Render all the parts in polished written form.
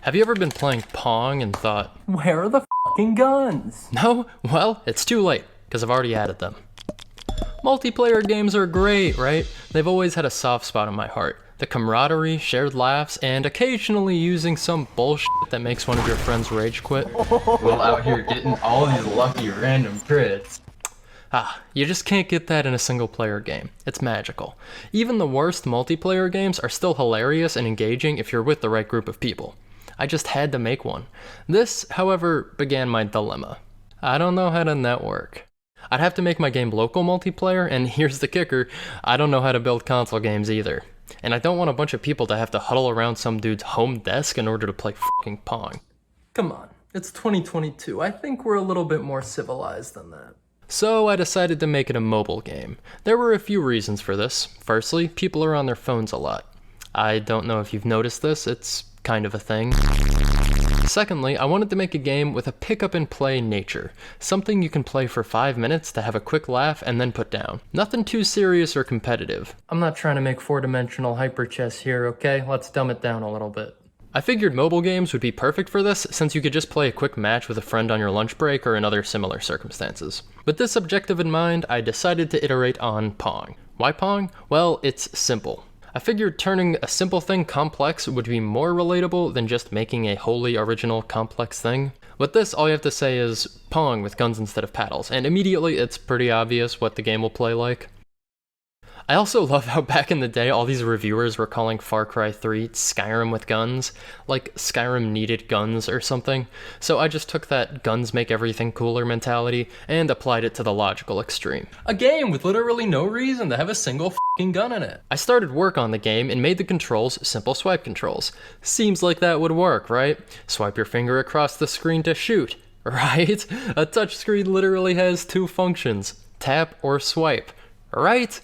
Have you ever been playing Pong and thought, where are the fucking guns? no? Well, it's too late, because I've already added them. Multiplayer games are great, right? They've always had a soft spot in my heart. The camaraderie, shared laughs, and occasionally using some bullshit that makes one of your friends rage quit. Well, out here getting all these lucky random crits. You just can't get that in a single player game. It's magical. Even the worst multiplayer games are still hilarious and engaging if you're with the right group of people. I just had to make one. This, however, began my dilemma. I don't know how to network. I'd have to make my game local multiplayer, and here's the kicker, I don't know how to build console games either. And I don't want a bunch of people to have to huddle around some dude's home desk in order to play fucking Pong. Come on, it's 2022. I think we're a little bit more civilized than that. So I decided to make it a mobile game. There were a few reasons for this. Firstly, people are on their phones a lot. I don't know if you've noticed this, it's kind of a thing. Secondly, I wanted to make a game with a pick-up-and-play nature. Something you can play for 5 minutes to have a quick laugh and then put down. Nothing too serious or competitive. I'm not trying to make four-dimensional hyper chess here, okay? Let's dumb it down a little bit. I figured mobile games would be perfect for this, since you could just play a quick match with a friend on your lunch break or in other similar circumstances. With this objective in mind, I decided to iterate on Pong. Why Pong? Well, it's simple. I figured turning a simple thing complex would be more relatable than just making a wholly original complex thing. With this, all you have to say is Pong with guns instead of paddles, and immediately it's pretty obvious what the game will play like. I also love how back in the day all these reviewers were calling Far Cry 3 Skyrim with guns, like Skyrim needed guns or something, so I just took that guns make everything cooler mentality and applied it to the logical extreme. A game with literally no reason to have a single fucking gun in it. I started work on the game and made the controls simple swipe controls. Seems like that would work, right? Swipe your finger across the screen to shoot, right? A touchscreen literally has two functions, tap or swipe, right?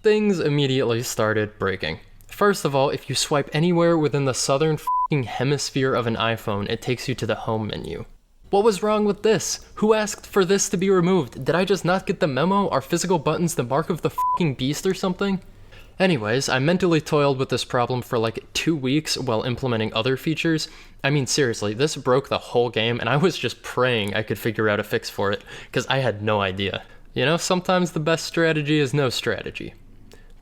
Things immediately started breaking. First of all, if you swipe anywhere within the southern f***ing hemisphere of an iPhone, it takes you to the home menu. What was wrong with this? Who asked for this to be removed? Did I just not get the memo? Are physical buttons the mark of the f***ing beast or something? Anyways, I mentally toiled with this problem for like 2 weeks while implementing other features. I mean, seriously, this broke the whole game and I was just praying I could figure out a fix for it, because I had no idea. You know, sometimes the best strategy is no strategy.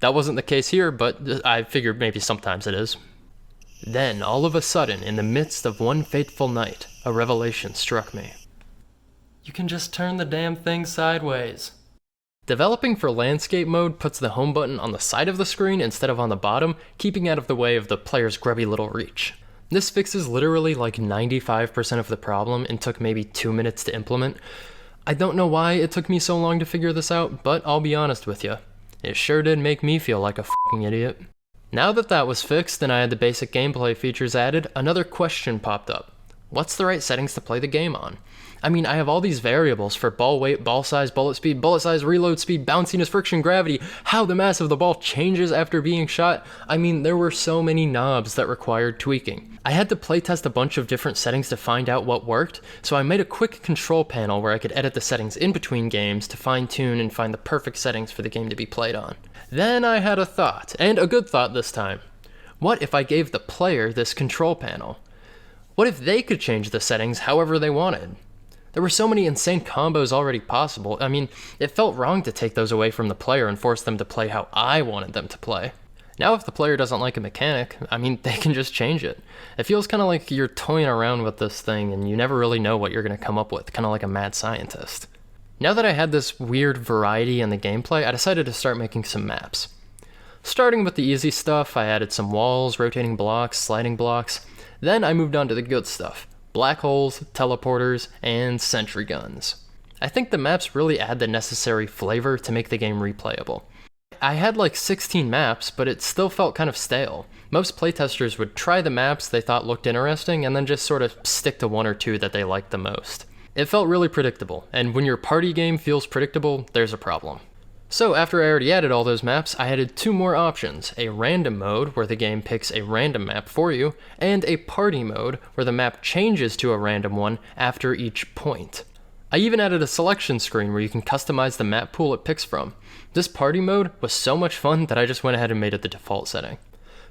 That wasn't the case here, but I figured maybe sometimes it is. Then, all of a sudden, in the midst of one fateful night, a revelation struck me. You can just turn the damn thing sideways. Developing for landscape mode puts the home button on the side of the screen instead of on the bottom, keeping out of the way of the player's grubby little reach. This fixes literally like 95% of the problem and took maybe 2 minutes to implement. I don't know why it took me so long to figure this out, but I'll be honest with you. It sure did make me feel like a fucking idiot. Now that that was fixed and I had the basic gameplay features added, another question popped up. What's the right settings to play the game on? I mean, I have all these variables for ball weight, ball size, bullet size, reload speed, bounciness, friction, gravity, how the mass of the ball changes after being shot. I mean, there were so many knobs that required tweaking. I had to playtest a bunch of different settings to find out what worked, so I made a quick control panel where I could edit the settings in between games to fine-tune and find the perfect settings for the game to be played on. Then I had a thought, and a good thought this time. What if I gave the player this control panel? What if they could change the settings however they wanted? There were so many insane combos already possible. I mean, it felt wrong to take those away from the player and force them to play how I wanted them to play. Now if the player doesn't like a mechanic, I mean, they can just change it. It feels kind of like you're toying around with this thing and you never really know what you're going to come up with, kind of like a mad scientist. Now that I had this weird variety in the gameplay, I decided to start making some maps. Starting with the easy stuff, I added some walls, rotating blocks, sliding blocks. Then I moved on to the good stuff. Black holes, teleporters, and sentry guns. I think the maps really add the necessary flavor to make the game replayable. I had like 16 maps, but it still felt kind of stale. Most playtesters would try the maps they thought looked interesting and then just sort of stick to 1 or 2 that they liked the most. It felt really predictable, and when your party game feels predictable, there's a problem. So after I already added all those maps, I added 2 more options, a random mode where the game picks a random map for you, and a party mode where the map changes to a random one after each point. I even added a selection screen where you can customize the map pool it picks from. This party mode was so much fun that I just went ahead and made it the default setting.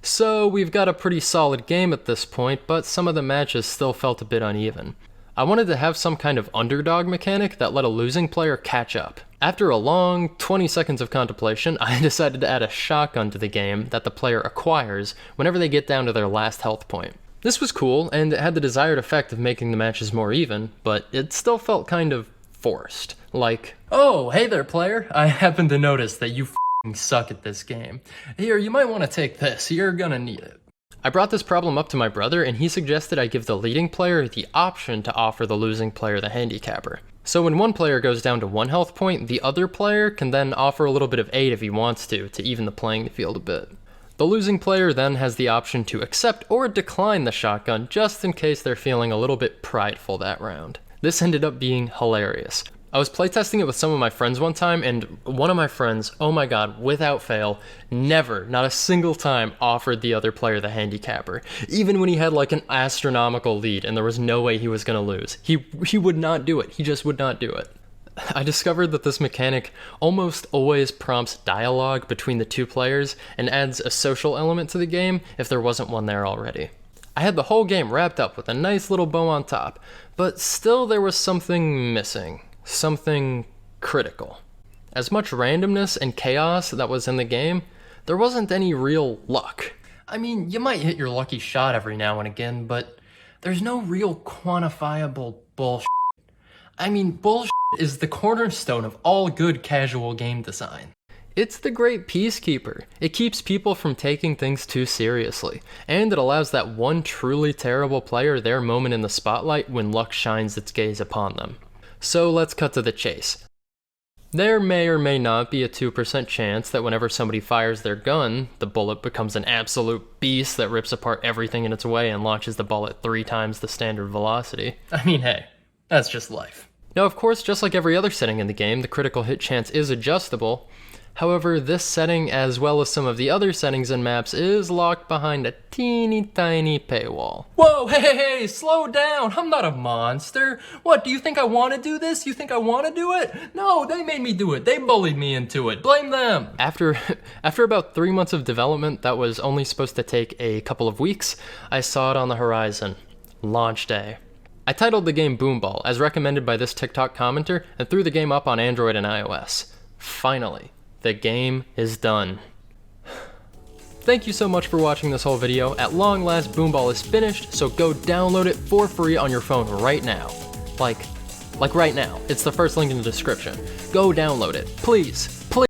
So we've got a pretty solid game at this point, but some of the matches still felt a bit uneven. I wanted to have some kind of underdog mechanic that let a losing player catch up. After a long 20 seconds of contemplation, I decided to add a shotgun to the game that the player acquires whenever they get down to their last health point. This was cool, and it had the desired effect of making the matches more even, but it still felt kind of forced. Like, Oh, hey there, player. I happen to notice that you f***ing suck at this game. Here, you might want to take this. You're gonna need it. I brought this problem up to my brother, and he suggested I give the leading player the option to offer the losing player the handicapper. So when one player goes down to 1 health point, the other player can then offer a little bit of aid if he wants to even the playing field a bit. The losing player then has the option to accept or decline the shotgun just in case they're feeling a little bit prideful that round. This ended up being hilarious. I was playtesting it with some of my friends one time, and one of my friends, oh my god, without fail, never, not a single time, offered the other player the handicapper. Even when he had like an astronomical lead and there was no way he was gonna lose. He would not do it. He just would not do it. I discovered that this mechanic almost always prompts dialogue between the two players and adds a social element to the game if there wasn't one there already. I had the whole game wrapped up with a nice little bow on top, but still there was something missing. Something critical. As much randomness and chaos that was in the game, there wasn't any real luck. I mean, you might hit your lucky shot every now and again, but there's no real quantifiable bullshit. I mean, bullshit is the cornerstone of all good casual game design. It's the great peacekeeper. It keeps people from taking things too seriously, and it allows that one truly terrible player their moment in the spotlight when luck shines its gaze upon them. So let's cut to the chase. There may or may not be a 2% chance that whenever somebody fires their gun, the bullet becomes an absolute beast that rips apart everything in its way and launches the ball at 3 times the standard velocity. I mean, hey, that's just life. Now, of course, just like every other setting in the game, the critical hit chance is adjustable. However, this setting, as well as some of the other settings and maps, is locked behind a teeny tiny paywall. Whoa, hey, slow down. I'm not a monster. What, do you think I want to do this? You think I want to do it? No, they made me do it. They bullied me into it. Blame them. After about 3 months of development that was only supposed to take a couple of weeks, I saw it on the horizon. Launch day. I titled the game Boomball, as recommended by this TikTok commenter, and threw the game up on Android and iOS. Finally. The game is done. Thank you so much for watching this whole video. At long last, Boomball is finished, so go download it for free on your phone right now. Like right now. It's the first link in the description. Go download it, please.